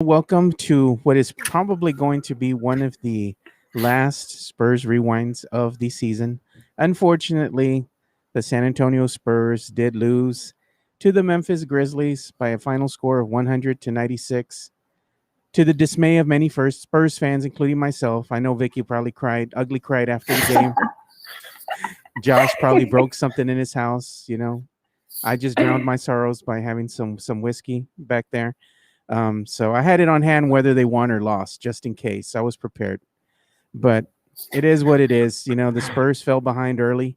Welcome to what is probably going to be one of the last Spurs rewinds of the season. Unfortunately, the San Antonio Spurs did lose to the Memphis Grizzlies by a final score of 100 to 96. To the dismay of many first Spurs fans, including myself, I know Vicky probably cried, ugly cried after the game. Josh probably broke something in his house. I just drowned my sorrows by having some whiskey back there. So I had it on hand whether they won or lost, just in case. I was prepared. But it is what it is. The Spurs fell behind early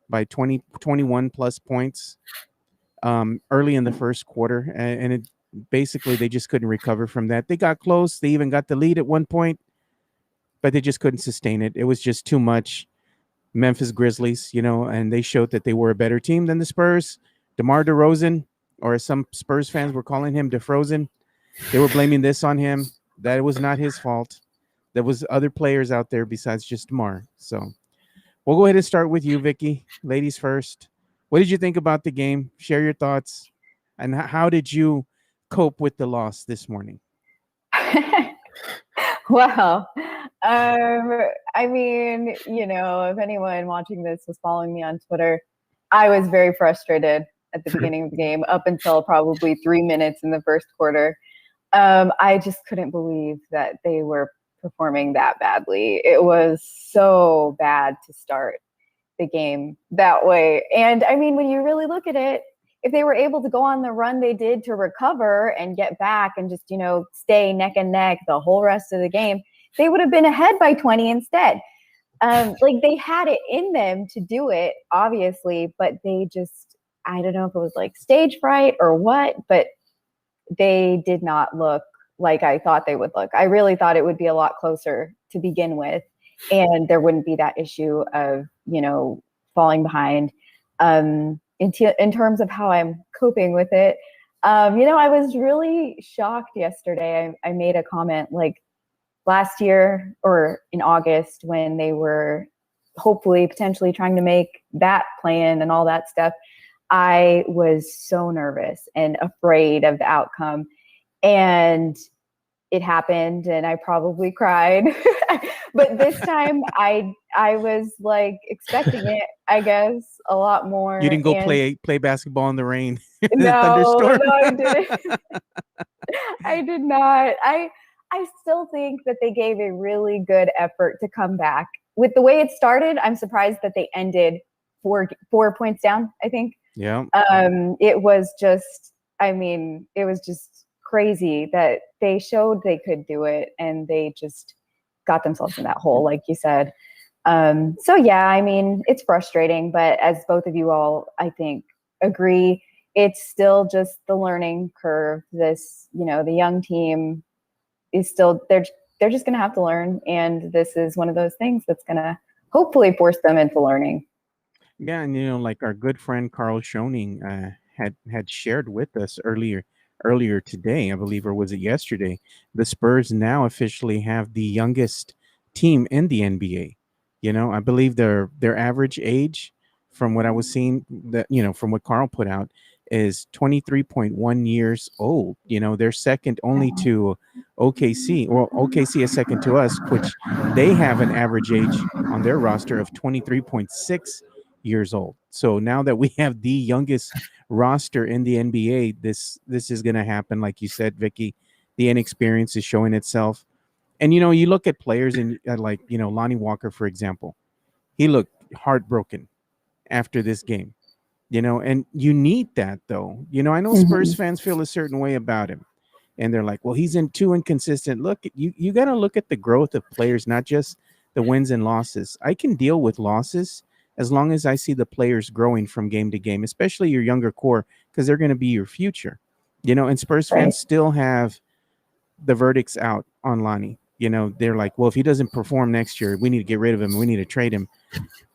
by 21 plus points early in the first quarter. And it basically they just couldn't recover from that. They got close. They even got the lead at one point, but they just couldn't sustain it. It was just too much. Memphis Grizzlies, and they showed that they were a better team than the Spurs. DeMar DeRozan, or as some Spurs fans were calling him, DeFrozen, they were blaming this on him. That was not his fault. There was other players out there besides just DeMar. So we'll go ahead and start with you, Vicky. Ladies first. What did you think about the game? Share your thoughts. And how did you cope with the loss this morning? Well, I mean, if anyone watching this was following me on Twitter, I was very frustrated at the beginning of the game up until probably 3 minutes in the first quarter. I just couldn't believe that they were performing that badly. It was so bad to start the game that way. And I mean, when you really look at it, if they were able to go on the run they did to recover and get back and just, stay neck and neck the whole rest of the game, they would have been ahead by 20 instead. They had it in them to do it, obviously, but they just, I don't know if it was like stage fright or what, but they did not look like I thought they would look. I really thought it would be a lot closer to begin with, and there wouldn't be that issue of, falling behind. In terms of how I'm coping with it, I was really shocked yesterday. I made a comment like last year or in August when they were hopefully potentially trying to make that plan and all that stuff. I was so nervous and afraid of the outcome, and it happened and I probably cried. But this time I was like expecting it, I guess, a lot more. You didn't go play basketball in the rain. No, Thunderstorm. no, I didn't. I did not. I still think that they gave a really good effort to come back. With the way it started, I'm surprised that they ended 4 points down, I think. Yeah. It was just crazy that they showed they could do it and they just got themselves in that hole, like you said. So yeah, I mean, it's frustrating, but as both of you all, I think, agree, it's still just the learning curve. This, the young team is still, they're just going to have to learn. And this is one of those things that's going to hopefully force them into learning. Yeah, and like our good friend Carl Schoening had shared with us earlier today, I believe, or was it yesterday? The Spurs now officially have the youngest team in the NBA. I believe their average age, from what I was seeing, that from what Carl put out, is 23.1 years old. They're second only to OKC. Well, OKC is second to us, which they have an average age on their roster of 23.6 years old. So now that we have the youngest roster in the NBA, this is going to happen. Like you said, Vicky, the inexperience is showing itself. And, you look at players and like, Lonnie Walker, for example, he looked heartbroken after this game, and you need that though. I know Spurs fans feel a certain way about him and they're like, well, he's too inconsistent. Look, you got to look at the growth of players, not just the wins and losses. I can deal with losses as long as I see the players growing from game to game, especially your younger core, because they're going to be your future, and Spurs fans still have the verdicts out on Lonnie. They're like, well, if he doesn't perform next year, we need to get rid of him. We need to trade him.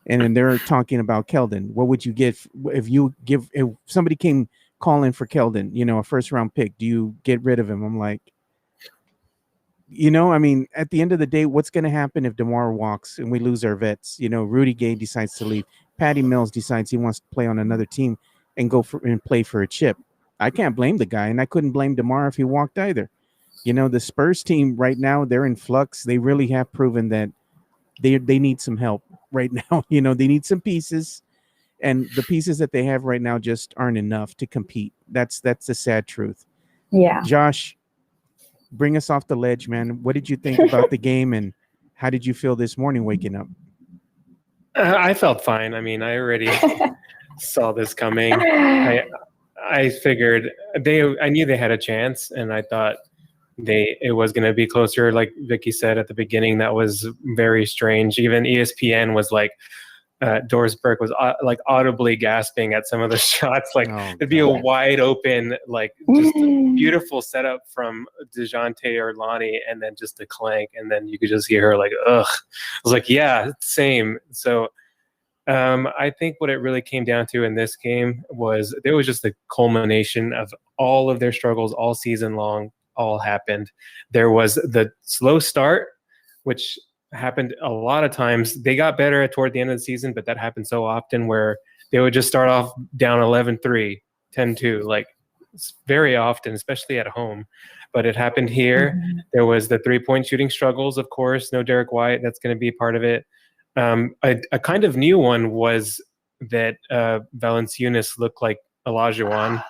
And then they're talking about Keldon. What would you get if somebody came calling for Keldon, a first round pick? Do you get rid of him? I'm like, I mean, at the end of the day, what's going to happen if DeMar walks and we lose our vets? Rudy Gay decides to leave. Patty Mills decides he wants to play on another team and play for a chip. I can't blame the guy, and I couldn't blame DeMar if he walked either. The Spurs team right now, they're in flux. They really have proven that they need some help right now. They need some pieces, and the pieces that they have right now just aren't enough to compete. That's the sad truth. Yeah. Josh, bring us off the ledge, man. What did you think about the game, and how did you feel this morning waking up? I felt fine. I mean, I already saw this coming. I figured I knew they had a chance, and I thought it was going to be closer. Like Vicky said at the beginning, that was very strange. Even ESPN was like, Doris Burke was like audibly gasping at some of the shots. Like Oh, it'd be a God. wide open, like just a beautiful setup from DeJounte or Lonnie, and then just a clank, and then you could just hear her like, ugh. I was like, yeah, same. So I think what it really came down to in this game was there was just the culmination of all of their struggles all season long. All happened. There was the slow start, which happened a lot of times. They got better toward the end of the season, but that happened so often where they would just start off down 11-3, 10-2, like very often, especially at home. But it happened here. Mhm. There was the 3-point shooting struggles, of course. No Derek White. That's going to be part of it. A kind of new one was that Valanciunas looked like Olajuwon.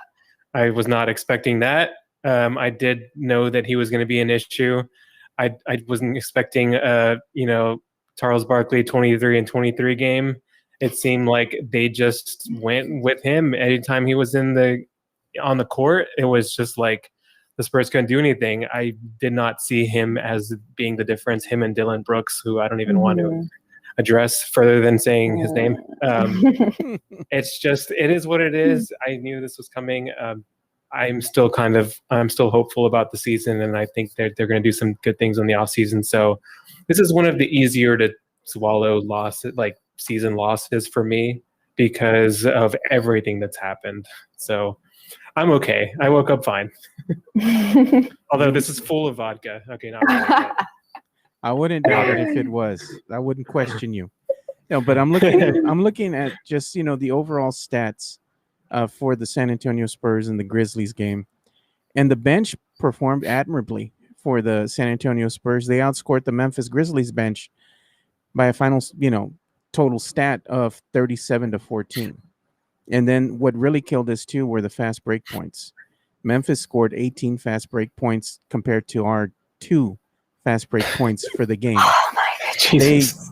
I was not expecting that. I did know that he was going to be an issue. I wasn't expecting Charles Barkley 23 and 23 game. It seemed like they just went with him anytime he was on the court. It was just like the Spurs couldn't do anything. I did not see him as being the difference. Him and Dylan Brooks, who I don't even want to address further than saying his name. It is what it is. I knew this was coming. I'm still hopeful about the season, and I think that they're going to do some good things in the off season. So this is one of the easier to swallow season losses for me because of everything that's happened. So I'm okay. I woke up fine. Although this is full of vodka. Okay, not really. I wouldn't doubt it if it was. I wouldn't question you. No, but I'm looking at just the overall stats for the San Antonio Spurs and the Grizzlies game, and the bench performed admirably for the San Antonio Spurs. They outscored the Memphis Grizzlies bench by a final, total stat of 37-14. And then what really killed us too were the fast break points. Memphis scored 18 fast break points compared to our 2 fast break points for the game.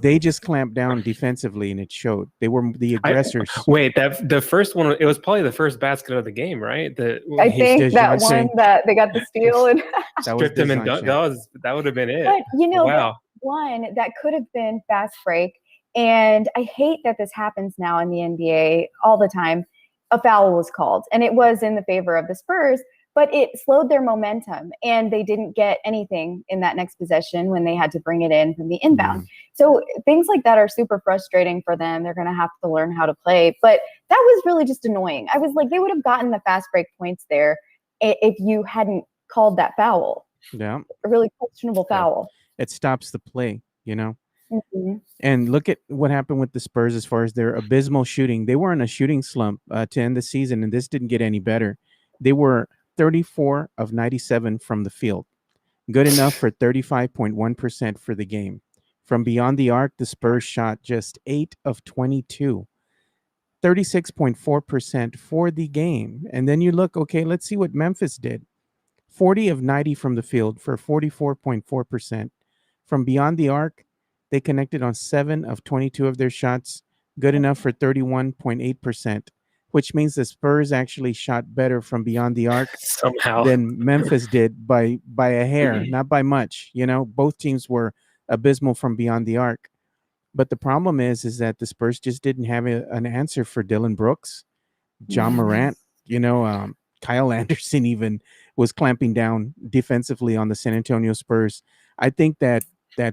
They just clamped down defensively, and it showed. They were the aggressors. The first one, it was probably the first basket of the game, right? I think that one that they got the steal and stripped him, and that would have been it. But wow, that one that could have been fast break. And I hate that this happens now in the NBA all the time. A foul was called, and it was in the favor of the Spurs, but it slowed their momentum, and they didn't get anything in that next possession when they had to bring it in from the inbound. So things like that are super frustrating for them. They're going to have to learn how to play. But that was really just annoying. I was like, they would have gotten the fast break points there if you hadn't called that foul. Yeah. A really questionable foul. It stops the play, Mm-hmm. And look at what happened with the Spurs as far as their abysmal shooting. They were in a shooting slump to end the season, and this didn't get any better. They were 34 of 97 from the field. Good enough for 35.1% for the game. From beyond the arc, the Spurs shot just 8 of 22. 36.4% for the game. And then you look, okay, let's see what Memphis did. 40 of 90 from the field for 44.4%. From beyond the arc, they connected on 7 of 22 of their shots, good enough for 31.8%, which means the Spurs actually shot better from beyond the arc somehow than Memphis did by a hair, not by much. Both teams were abysmal from beyond the arc. But the problem is that the Spurs just didn't have an answer for Dylan Brooks, John Morant, Kyle Anderson even was clamping down defensively on the San Antonio Spurs. I think that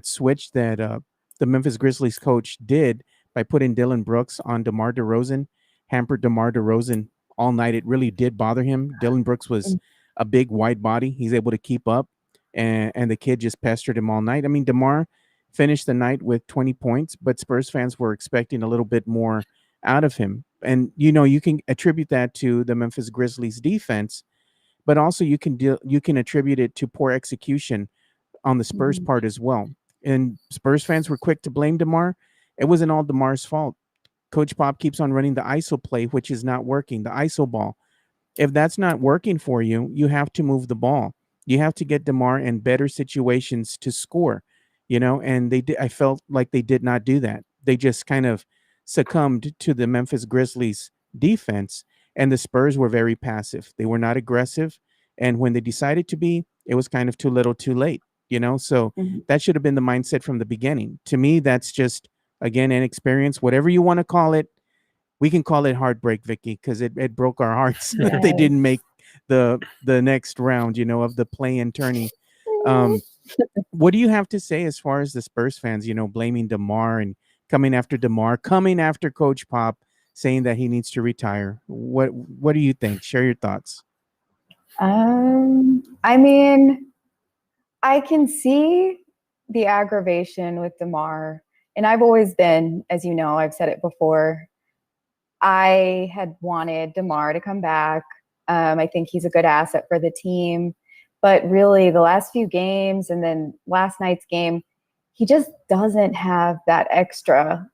switch that the Memphis Grizzlies coach did by putting Dylan Brooks on DeMar DeRozan hampered DeMar DeRozan all night. It really did bother him. Dylan Brooks was a big wide body. He's able to keep up, and the kid just pestered him all night. I mean, DeMar finished the night with 20 points, but Spurs fans were expecting a little bit more out of him. And, you can attribute that to the Memphis Grizzlies defense but also you can attribute it to poor execution on the Spurs Mhm. part as well. And Spurs fans were quick to blame DeMar. It wasn't all DeMar's fault. Coach Pop keeps on running the ISO play, which is not working, the ISO ball. If that's not working for you, you have to move the ball. You have to get DeMar in better situations to score, and they did. I felt like they did not do that. They just kind of succumbed to the Memphis Grizzlies defense, and the Spurs were very passive. They were not aggressive. And when they decided to be, it was kind of too little too late. So Mhm. that should have been the mindset from the beginning. To me, that's just, again, inexperience, whatever you want to call it. We can call it heartbreak, Vicky, because it broke our hearts that they Yes. didn't make the next round, of the play-in tourney. Um, what do you have to say as far as the Spurs fans, blaming DeMar and coming after Coach Pop, saying that he needs to retire? What do you think? Share your thoughts. I mean, I can see the aggravation with DeMar, and I've always been, as you know, I've said it before. I had wanted DeMar to come back. I think he's a good asset for the team, but really, the last few games and then last night's game, he just doesn't have that extra.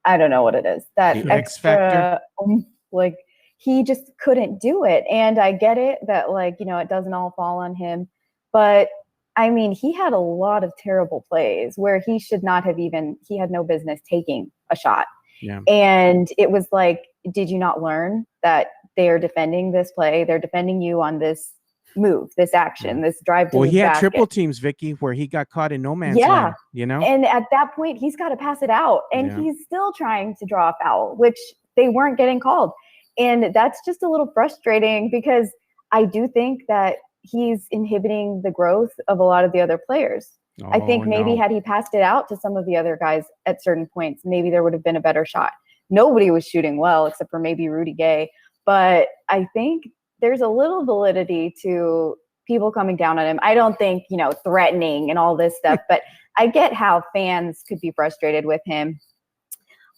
I don't know what it is. That The X factor. extra, like he just couldn't do it. And I get it that it doesn't all fall on him, but I mean, he had a lot of terrible plays where he should not have he had no business taking a shot. Yeah. And it was like, did you not learn that they are defending this play? They're defending you on this move, this action, this drive to Well, the he had basket. triple teams, Vicky, where he got caught in no man's Yeah. land, And at that point, he's got to pass it out. And Yeah. he's still trying to draw a foul, which they weren't getting called. And that's just a little frustrating because I do think that he's inhibiting the growth of a lot of the other players. I think maybe had he passed it out to some of the other guys at certain points, maybe there would have been a better shot. Nobody was shooting well except for maybe Rudy Gay. But I think there's a little validity to people coming down on him. I don't think, threatening and all this stuff, but I get how fans could be frustrated with him.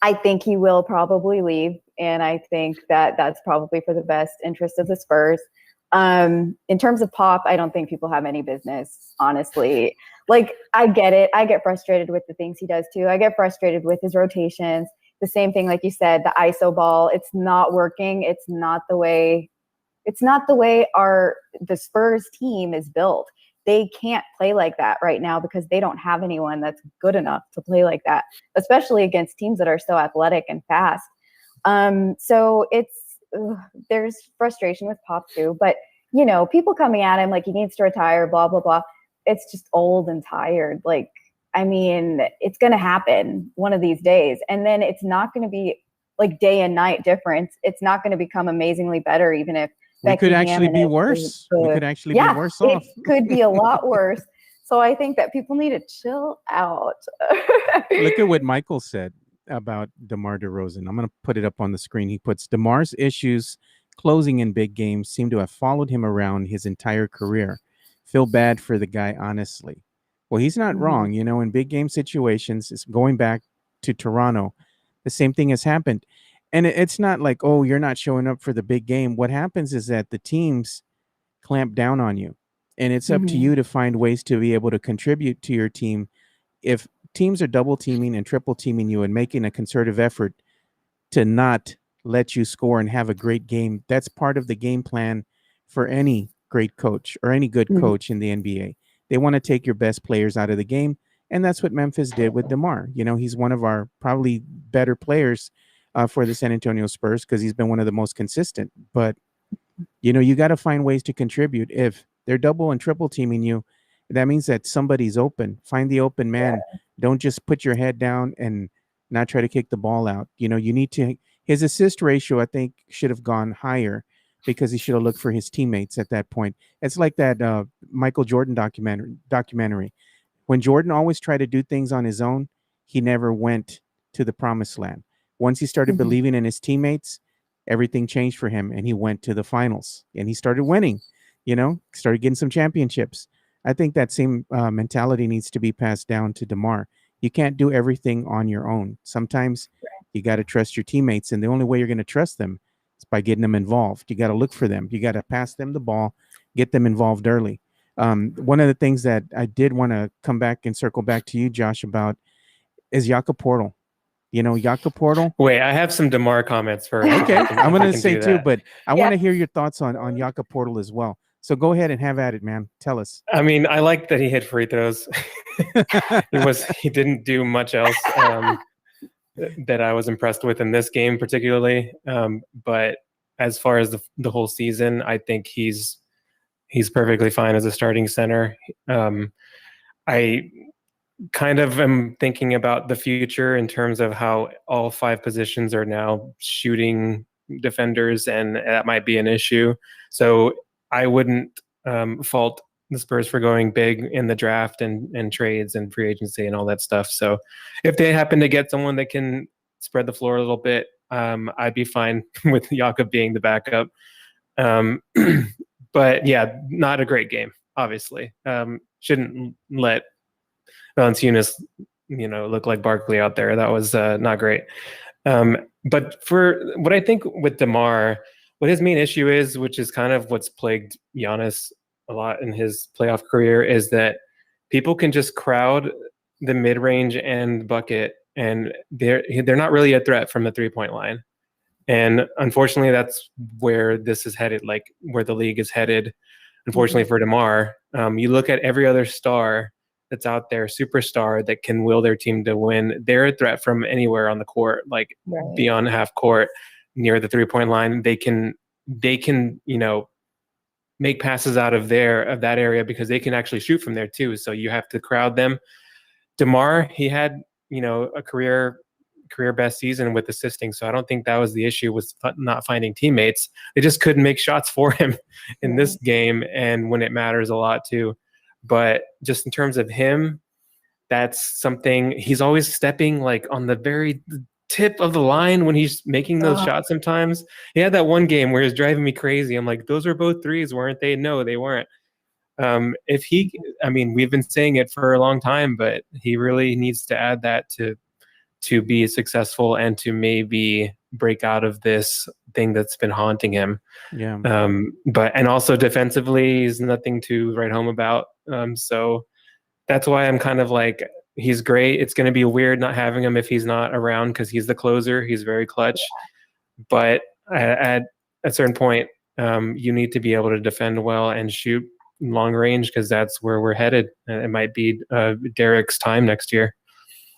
I think he will probably leave, and I think that that's probably for the best interest of the Spurs. In terms of Pop, I don't think people have any business, honestly. Like, I get it. I get frustrated with the things he does too. I get frustrated with his rotations. The same thing, like you said, the ISO ball, it's not working. It's not the way the Spurs team is built. They can't play like that right now because they don't have anyone that's good enough to play like that, especially against teams that are so athletic and fast. So there's frustration with Pop too, but people coming at him like he needs to retire, blah, blah, blah. It's just old and tired. Like, I mean, it's going to happen one of these days. And then it's not going to be like day and night difference. It's not going to become amazingly better, even if we could actually be worse. We could actually be worse off. It could be a lot worse. So I think that people need to chill out. Look at what Michael said about DeMar DeRozan. I'm going to put it up on the screen. He puts DeMar's issues closing in big games seem to have followed him around his entire career. Feel bad for the guy, honestly. Well, he's not wrong. In big game situations, it's going back to Toronto. The same thing has happened. And it's not like, oh, you're not showing up for the big game. What happens is that the teams clamp down on you. And it's up to you to find ways to be able to contribute to your team. If teams are double teaming and triple teaming you and making a concerted effort to not let you score and have a great game, that's part of the game plan for any great coach or any good coach in the NBA. They want to take your best players out of the game. And that's what Memphis did with DeMar. He's one of our probably better players for the San Antonio Spurs because he's been one of the most consistent. But, you got to find ways to contribute. If they're double and triple teaming you, that means that somebody's open. Find the open man. Yeah. Don't just put your head down and not try to kick the ball out. You need to, his assist ratio, I think, should have gone higher because he should have looked for his teammates at that point. It's like that Michael Jordan documentary. When Jordan always tried to do things on his own, he never went to the promised land. Once he started believing in his teammates, everything changed for him, and he went to the finals, and he started winning, started getting some championships. I think that same mentality needs to be passed down to DeMar. You can't do everything on your own. Sometimes you got to trust your teammates, and the only way you're going to trust them is by getting them involved. You got to look for them. You got to pass them the ball. get them involved early. One of the things that I did want to come back and circle back to you, Josh, about is Jakob Portal. Jakob Portal. Wait, I have some DeMar comments first. Okay, I'm going to say too, that. but I Yeah. want to hear your thoughts on Jakob Portal as well. So go ahead and have at it, man. Tell us. I mean, I like that he hit free throws. He didn't do much else that I was impressed with in this game particularly. But as far as the whole season, I think he's perfectly fine as a starting center. I kind of am thinking about the future in terms of how all 5 positions are now shooting defenders, and that might be an issue. So I wouldn't fault the Spurs for going big in the draft and trades and free agency and all that stuff. So if they happen to get someone that can spread the floor a little bit, I'd be fine with Jakob being the backup. But yeah, not a great game, obviously. Shouldn't let Valanciunas, look like Barkley out there. That was not great. But for what I think with DeMar, what his main issue is, which is kind of what's plagued Giannis a lot in his playoff career, is that people can just crowd the mid-range and bucket, and they're not really a threat from the three-point line. And unfortunately, that's where this is headed, like where the league is headed. Unfortunately for DeMar, you look at every other star that's out there, superstar that can will their team to win. They're a threat from anywhere on the court, like beyond half court, near the three-point line. They can make passes out of that area because they can actually shoot from there too. So you have to crowd them. DeMar, he had a career best season with assisting, so I don't think that was the issue, was not finding teammates. They just couldn't make shots for him in this game, and when it matters a lot too. But just in terms of him, that's something, he's always stepping like on the very tip of the line when he's making those shots sometimes. He had that one game where he was driving me crazy. I'm like, those were both threes, weren't they? No, they weren't. We've been saying it for a long time, but he really needs to add that to be successful and to maybe break out of this thing that's been haunting him. Yeah. And also defensively, he's nothing to write home about. So that's why I'm kind of like, he's great. It's going to be weird not having him if he's not around, because he's the closer. He's very clutch. Yeah. But at a certain point, you need to be able to defend well and shoot long range, because that's where we're headed. It might be Derek's time next year.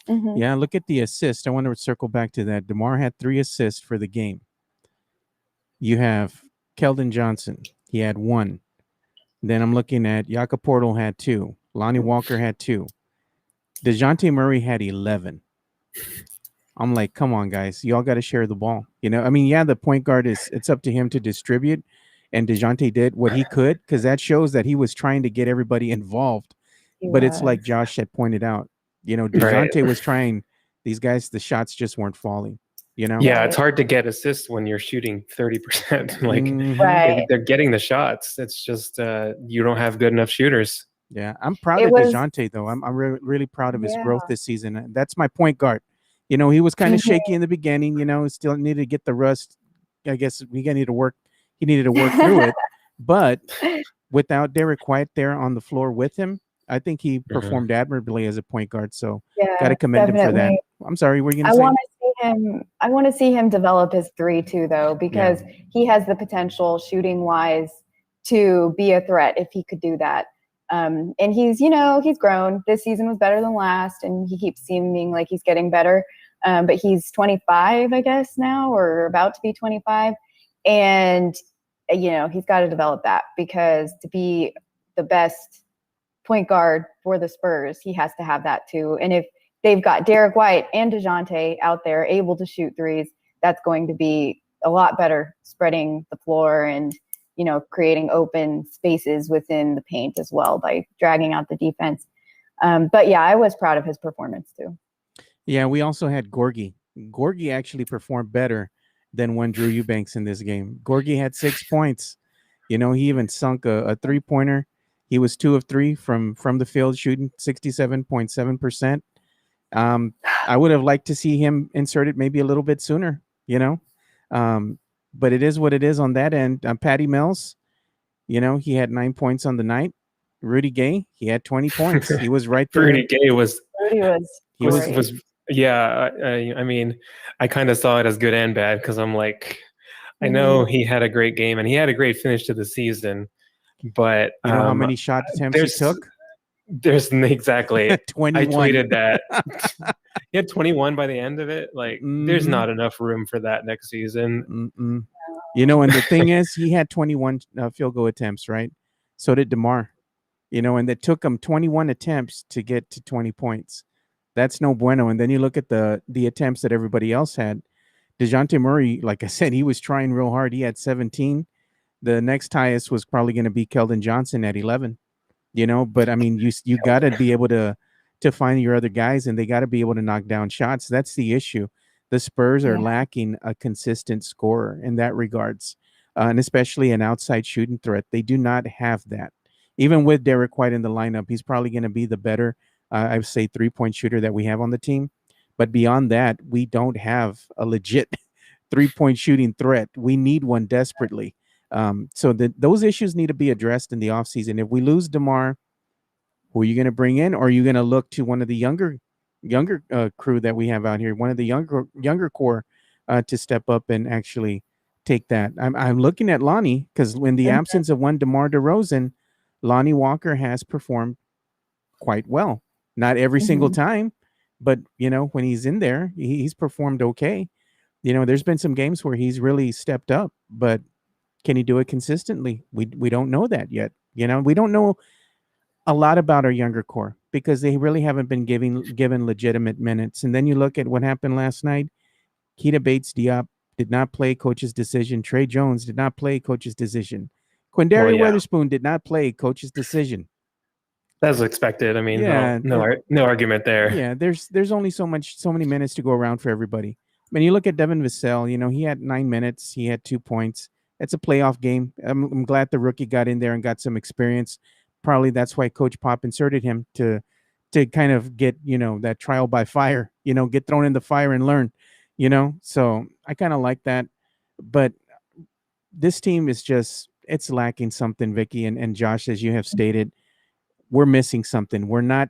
Mm-hmm. Yeah, look at the assist. I want to circle back to that. DeMar had 3 assists for the game. You have Keldon Johnson. He had 1. Then I'm looking at Jakob Portal had 2. Lonnie Walker had 2. DeJounte Murray had 11. I'm like, come on, guys. Y'all got to share the ball. The point guard it's up to him to distribute. And DeJounte did what he could, because that shows that he was trying to get everybody involved. But it's like Josh had pointed out. DeJounte was trying. These guys, the shots just weren't falling. Yeah, it's hard to get assists when you're shooting 30%. Like they're getting the shots. It's just you don't have good enough shooters. Yeah, I'm proud of DeJounte though. I'm really proud of his growth this season. That's my point guard. He was kind of shaky in the beginning. Still needed to get the rust. I guess he needed to work through it. But without Derek White there on the floor with him, I think he performed admirably as a point guard. So got to commend him for that. I'm sorry, were you going to say? I want to see him develop his 3 too, though, because he has the potential, shooting wise, to be a threat if he could do that. And he's grown. This season was better than last, and he keeps seeming like he's getting better. But he's 25, I guess now, or about to be 25, and he's got to develop that, because to be the best point guard for the Spurs, he has to have that too. And if they've got Derek White and DeJounte out there able to shoot threes, that's going to be a lot better, spreading the floor and creating open spaces within the paint as well by dragging out the defense. But yeah, I was proud of his performance too. Yeah, we also had Gorgie. Gorgie actually performed better than one Drew Eubanks in this game. Gorgie had 6 points. He even sunk a 3-pointer. He was 2 of 3 from the field, shooting 67.7%. I would have liked to see him inserted maybe a little bit sooner, but it is what it is on that end. Patty Mills, He had 9 points on the night. Rudy Gay, he had 20 points. He was right there. Rudy Gay was Rudy was He was great. was yeah. I mean, I kind of saw it as good and bad because I'm like, I know he had a great game and he had a great finish to the season, but You know how many shot attempts he took? there's exactly. I 21. tweeted that he had 21 by the end of it. Like, there's Mhm. not enough room for that next season. Mm-mm. And the thing is, he had 21 field goal attempts, right? So did DeMar. And it took him 21 attempts to get to 20 points. That's no bueno. And then you look at the attempts that everybody else had. DeJounte Murray, like I said, he was trying real hard. He had 17. The next highest was probably going to be Keldon Johnson at 11. But I mean, you got to be able to find your other guys, and they got to be able to knock down shots. That's the issue. The Spurs are lacking a consistent scorer in that regards, and especially an outside shooting threat. They do not have that. Even with Derek White in the lineup, he's probably going to be the better, I would say, 3-point shooter that we have on the team. But beyond that, we don't have a legit 3-point shooting threat. We need one desperately. So those issues need to be addressed in the offseason. If we lose DeMar, who are you going to bring in? Or are you going to look to one of the younger crew that we have out here, one of the younger core, to step up and actually take that? I'm looking at Lonnie because in the absence of one DeMar DeRozan, Lonnie Walker has performed quite well. Not every single time, but when he's in there, he's performed okay. There's been some games where he's really stepped up, but can he do it consistently? We don't know that yet. We don't know a lot about our younger core because they really haven't been given legitimate minutes. And then you look at what happened last night. Keita Bates-Diop did not play, coach's decision. Trey Jones did not play, coach's decision. Quindary Weatherspoon did not play, coach's decision. That's expected. I mean, Yeah, no argument there. Yeah, there's only so many minutes to go around for everybody. When you look at Devin Vassell, he had 9 minutes, he had 2 points. It's a playoff game. I'm glad the rookie got in there and got some experience. Probably that's why Coach Pop inserted him to kind of get that trial by fire. Get thrown in the fire and learn. So I kind of like that, but this team is it's lacking something, Vicky and Josh, as you have stated. We're missing something. We're not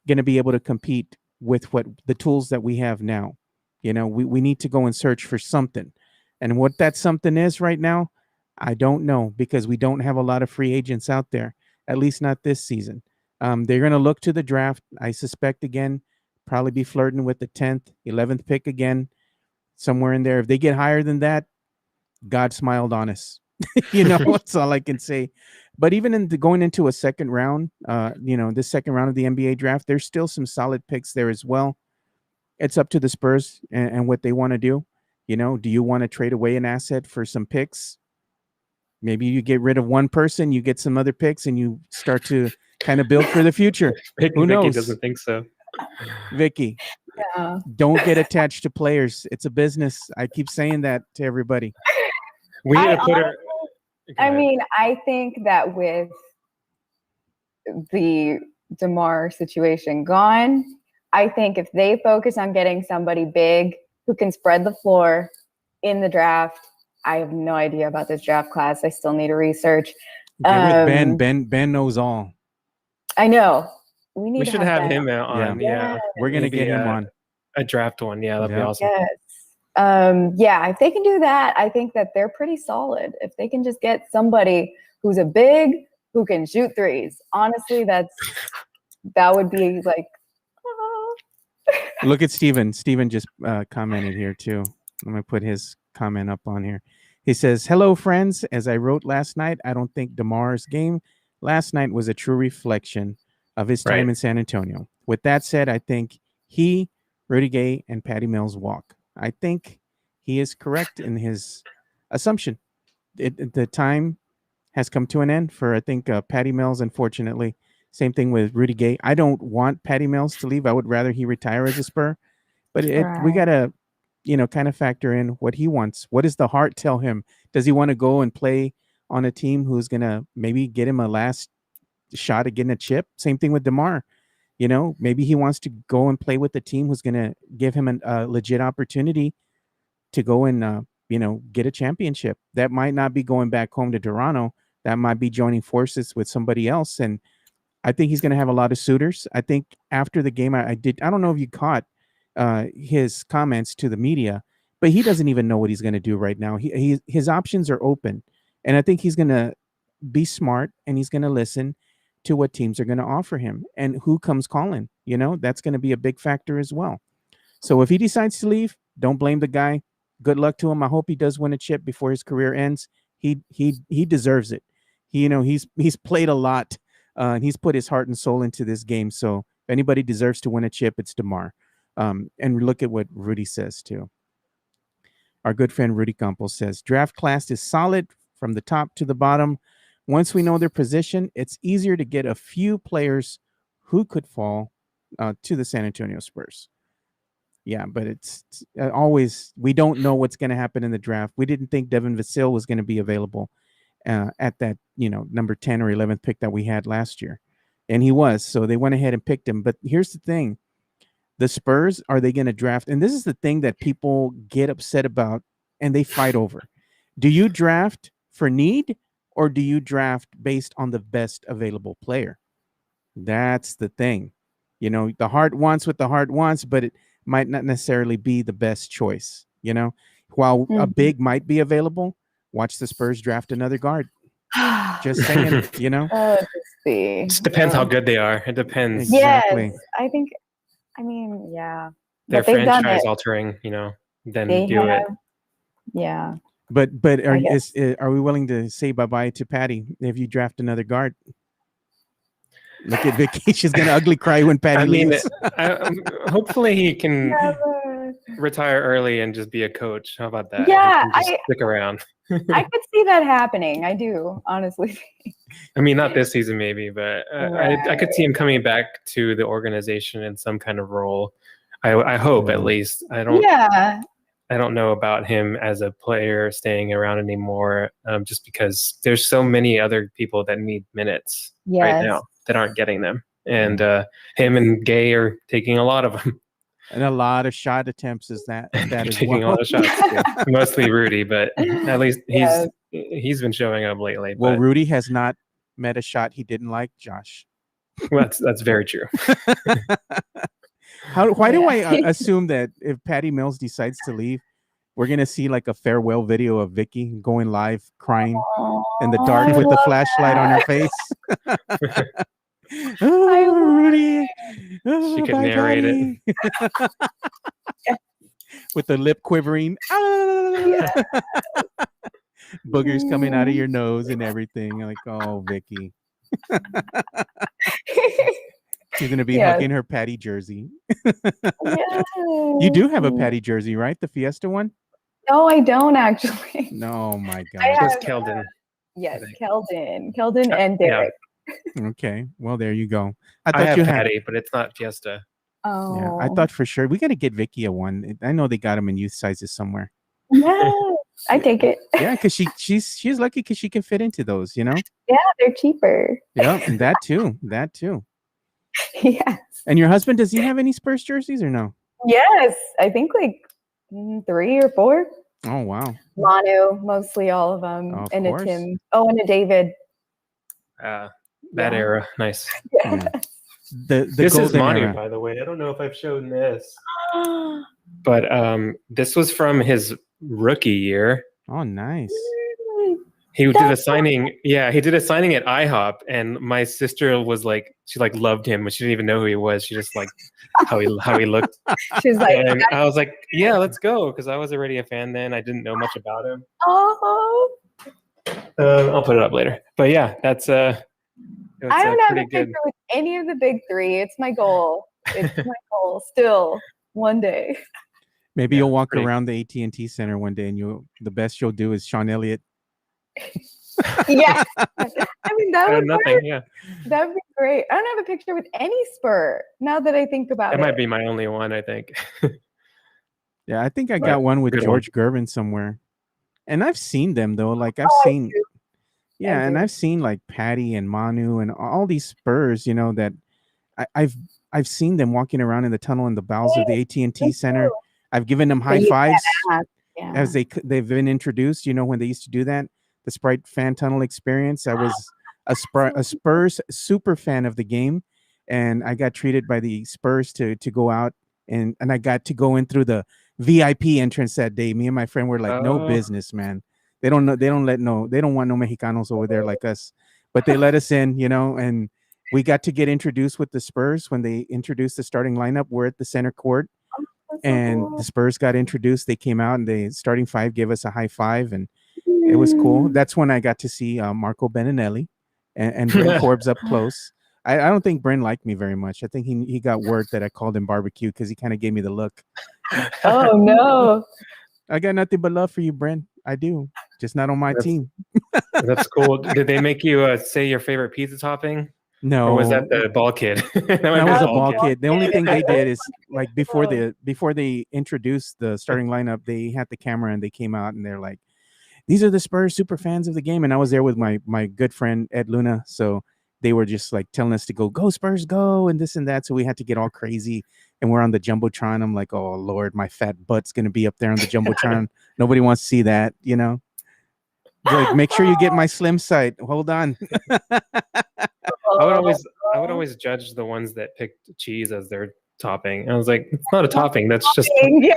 going to be able to compete with what the tools that we have now. We need to go and search for something. And what that something is right now, I don't know because we don't have a lot of free agents out there, at least not this season. They're going to look to the draft. I suspect, again, probably be flirting with the 10th, 11th pick again, somewhere in there. If they get higher than that, God smiled on us. That's all I can say. But even going into a second round, this second round of the NBA draft, there's still some solid picks there as well. It's up to the Spurs and what they want to do. Do you want to trade away an asset for some picks? Maybe you get rid of one person, you get some other picks, and you start to kind of build for the future. Who knows? Vicky doesn't think so. Vicky, don't get attached to players. It's a business. I keep saying that to everybody. We need to put her. I mean, I think that with the DeMar situation gone, I think if they focus on getting somebody big who can spread the floor in the draft, I have no idea about this draft class. I still need to research. Get with Ben. Ben knows all. I know. We should have him on. Yeah. We're going to get him on. A draft one. Yeah, that'd be awesome. Yes. If they can do that, I think that they're pretty solid. If they can just get somebody who's a big, who can shoot threes, honestly, that would be like. Look at Steven. Steven just commented here too. I'm going to put his comment up on here. He says, "Hello, friends. As I wrote last night, I don't think DeMar's game last night was a true reflection of his time in San Antonio. With that said, I think he, Rudy Gay, and Patty Mills walk. I think he is correct in his assumption. The time has come to an end for, I think, Patty Mills, unfortunately. Same thing with Rudy Gay. I don't want Patty Mills to leave. I would rather he retire as a Spur. But we got to, kind of factor in what he wants. What does the heart tell him? Does he want to go and play on a team who's going to maybe get him a last shot at getting a chip? Same thing with DeMar. Maybe he wants to go and play with the team who's going to give him a legit opportunity to go and, get a championship. That might not be going back home to Toronto, that might be joining forces with somebody else. And I think he's going to have a lot of suitors. I think after the game, I don't know if you caught his comments to the media, but he doesn't even know what he's going to do right now. His options are open. And I think he's going to be smart and he's going to listen to what teams are going to offer him and who comes calling. That's going to be a big factor as well. So if he decides to leave, don't blame the guy. Good luck to him. I hope he does win a chip before his career ends. He deserves it. He's played a lot. And he's put his heart and soul into this game. So if anybody deserves to win a chip, it's DeMar. And look at what Rudy says too. Our good friend Rudy Campos says, draft class is solid from the top to the bottom. Once we know their position, it's easier to get a few players who could fall to the San Antonio Spurs. Yeah, but it's always, we don't know what's going to happen in the draft. We didn't think Devin Vassell was going to be available at that, number 10 or 11th pick that we had last year. And he was, so they went ahead and picked him. But here's the thing. The Spurs, are they going to draft? And this is the thing that people get upset about and they fight over. Do you draft for need or do you draft based on the best available player? That's the thing. The heart wants what the heart wants, but it might not necessarily be the best choice. While a big might be available, watch the Spurs draft another guard. Just saying, Let's see. It depends how good they are. It depends. Exactly. Yes, yeah. They're franchise altering, then do it. Yeah. But are we willing to say bye-bye to Patty if you draft another guard? Look at Vicky. She's going to ugly cry when Patty leaves. Hopefully he can retire early and just be a coach. How about that? Yeah. Stick around. I could see that happening. I do, honestly. Not this season maybe, but I could see him coming back to the organization in some kind of role. I hope at least. I don't know about him as a player staying around anymore, just because there's so many other people that need minutes right now that aren't getting them. And him and Gay are taking a lot of them. And a lot of shot attempts is that as taking well. a lot of shots. Yeah. Mostly Rudy, but at least he's been showing up lately. Well, Rudy has not met a shot he didn't like, Josh. Well, that's very true. Why do I assume that if Patty Mills decides to leave, we're going to see like a farewell video of Vicky going live crying in the dark with the flashlight on her face? Oh, Rudy. Oh, she could narrate it. With the lip quivering. Boogers coming out of your nose and everything. Like, oh, Vicky. She's going to be hugging her Patty jersey. You do have a Patty jersey, right? The Fiesta one? No, I don't actually. No, my God. Just Keldon. Yes, Keldon and Derek. Okay, well, there you go. I have Patty, but it's not Fiesta. Oh, yeah, I thought for sure we got to get Vicky a one. I know they got them in youth sizes somewhere. Yeah, I take it. Yeah, because she's lucky because she can fit into those. Yeah, they're cheaper. Yeah, and that too. Yes. And your husband, does he have any Spurs jerseys or no? Yes, I think like 3 or 4. Oh wow. Manu, mostly all of them, and course. a Tim. Oh, and a David. That era, nice. Yeah. This is Manu, era. by the way. I don't know if I've shown this, but this was from his rookie year. Oh, nice. He did a signing. Yeah, he did a signing at IHOP, and my sister was like, she like loved him, but she didn't even know who he was. She just like how he looked. She's like, and I was like, yeah, let's go, because I was already a fan then. I didn't know much about him. Oh. I'll put it up later. But yeah, that's I don't have a picture with any of the big 3. It's my goal. It's my goal still one day. Maybe you'll walk around the AT&T Center one day, and the best you'll do is Sean Elliott. Yes. I mean, that would nothing. Yeah, that would be great. I don't have a picture with any Spur now that I think about it. That might be my only one, I think. Yeah, I think I got one with George Gervin somewhere. And I've seen them though. Like I've seen like Patty and Manu and all these Spurs, that I've seen them walking around in the tunnel in the bowels of the AT&T Center. I've given them high fives as they've been introduced, when they used to do that. the Sprite fan tunnel experience. I was a Spurs super fan of the game, and I got treated by the Spurs to go out, and I got to go in through the VIP entrance that day. Me and my friend were like, no Oh, business, man. They don't know. They don't want no Mexicanos over there like us, but they let us in, and we got to get introduced with the Spurs when they introduced the starting lineup. We're at the center court, That's so and cool. the Spurs got introduced. They came out and the starting five gave us a high five, and it was cool. That's when I got to see Marco Beninelli and Bryn Forbes up close. I don't think Bryn liked me very much. I think he got word that I called him barbecue because he kind of gave me the look. Oh no. I got nothing but love for you, Bryn. I do, just not on my team. That's cool. Did they make you say your favorite pizza topping? No, Or was that the ball kid? that was a ball kid. The only thing they did is like before they introduced the starting lineup, they had the camera and they came out and they're like, "These are the Spurs super fans of the game." And I was there with my good friend Ed Luna, so they were just like telling us to go Spurs, go, and this and that. So we had to get all crazy, and we're on the jumbotron. I'm like, "Oh Lord, my fat butt's gonna be up there on the jumbotron. Nobody wants to see that, Like, make sure you get my slim site. Hold on." I would always judge the ones that picked cheese as their topping. And I was like, it's not a topping. That's just Yeah.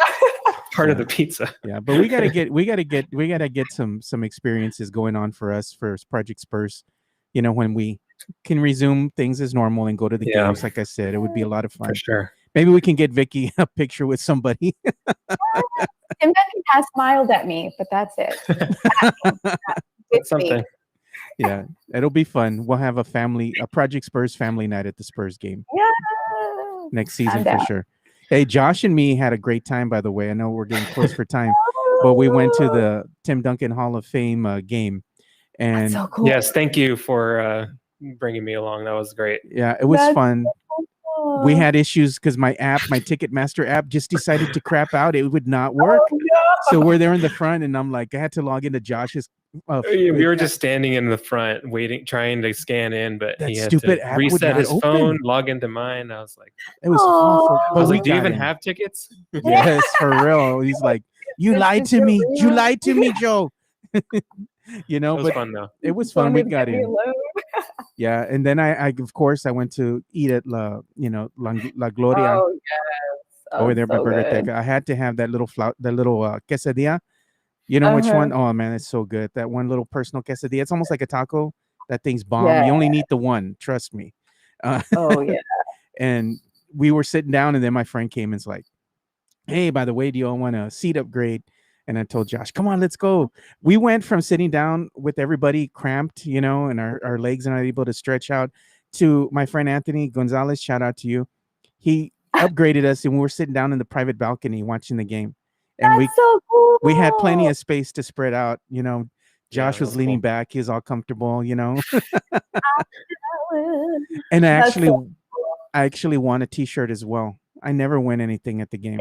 part of the pizza. Yeah, but we gotta get some experiences going on for us for Project Spurs. When we can resume things as normal and go to the games. Like I said, it would be a lot of fun. For sure. Maybe we can get Vicky a picture with somebody. And then has smiled at me, but that's it. That's something. Yeah, it'll be fun. We'll have a Project Spurs family night at the Spurs game Yeah. next season for sure. Hey, Josh and me had a great time, by the way. I know we're getting close for time, but we went to the Tim Duncan Hall of Fame game. And That's so cool. Yes, thank you for bringing me along. That was great. Yeah, it was fun. So cool. We had issues because my Ticketmaster app just decided to crap out. It would not work. Oh, no. So we're there in the front, and I'm like, I had to log into Josh's. We were just standing in the front, waiting, trying to scan in, but That he had stupid to app would reset not his open. phone, log into mine. I was like, it was awful. I But was we like, do you got even in. have tickets? Yes, for real. He's like, you lied to me. You lied to me, Joe. It was but fun though. it was fun. We got Leave me in. alone. Yeah, and then I of course I went to eat at La Gloria Oh yes. over there by so Burger good. Tech. I had to have that little quesadilla. You know which one? Oh man, it's so good. That one little personal quesadilla. It's almost like a taco. That thing's bomb. Yeah. You only need the one. Trust me. Oh yeah. And we were sitting down, and then my friend came and's like, "Hey, by the way, do you all want a seat upgrade?" And I told Josh, "Come on, let's go." We went from sitting down with everybody cramped, and our legs are not able to stretch out, to my friend Anthony Gonzalez. Shout out to you. He upgraded us, and we were sitting down in the private balcony watching the game. And That's so cool. we had plenty of space to spread out. Josh was that's leaning cool. back. He was all comfortable, And That's so I actually won a T-shirt as well. I never win anything at the game.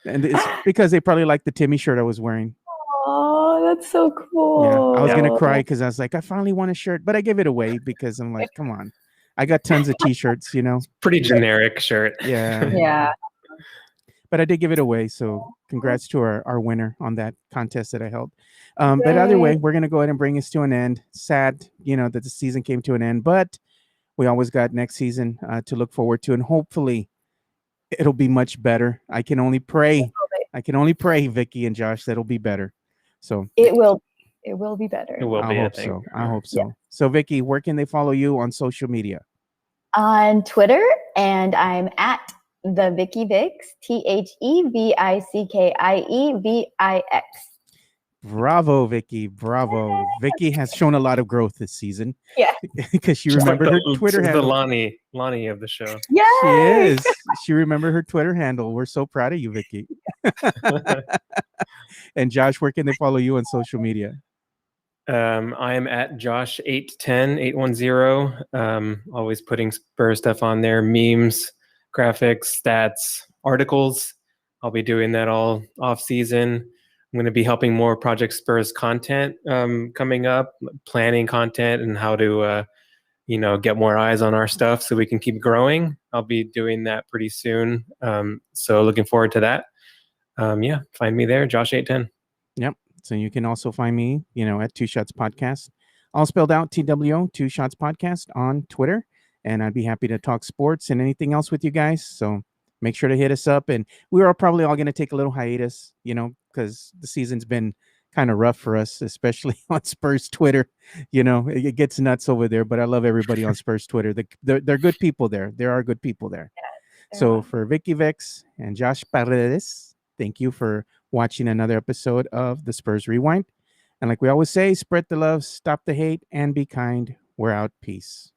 And it's because they probably liked the Timmy shirt I was wearing. Oh, that's so cool. Yeah, I was gonna cry because I was like, I finally won a shirt, but I gave it away because I'm like, come on, I got tons of T-shirts, Pretty generic shirt. Yeah, Yeah. but I did give it away. So congrats to our winner on that contest that I held. But either way, we're gonna go ahead and bring this to an end. Sad, that the season came to an end, but we always got next season to look forward to, and hopefully it'll be much better. I can only pray, Vicky and Josh, that'll be better. So It will be better. It will I be. hope so. I hope so. So Vicky, where can they follow you on social media? On Twitter, and I'm at the Vicky Vix, TheVickieVix. Bravo, Vicky. Bravo. Vicky has shown a lot of growth this season. Yeah. Because she remembered her Twitter the handle. Lonnie of the show. Yes. She is. She remembered her Twitter handle. We're so proud of you, Vicky. And Josh, where can they follow you on social media? I am at Josh810 always putting Spurs stuff on there, memes, graphics, stats, articles. I'll be doing that all off season. I'm going to be helping more Project Spurs content coming up, planning content and how to get more eyes on our stuff so we can keep growing. I'll be doing that pretty soon. So looking forward to that. Find me there, Josh810. Yep. Sports. And you can also find me, at Two Shots Podcast, all spelled out TWO, Two Shots Podcast on Twitter. And I'd be happy to talk sports and anything else with you guys. So make sure to hit us up. And we are probably all going to take a little hiatus, because the season's been kind of rough for us, especially on Spurs Twitter. It gets nuts over there, but I love everybody on Spurs Twitter. They're good people there. There are good people there. So for Vicky Vex and Josh Paredes, thank you for watching another episode of the Spurs Rewind. And like we always say, spread the love, stop the hate, and be kind. We're out. Peace.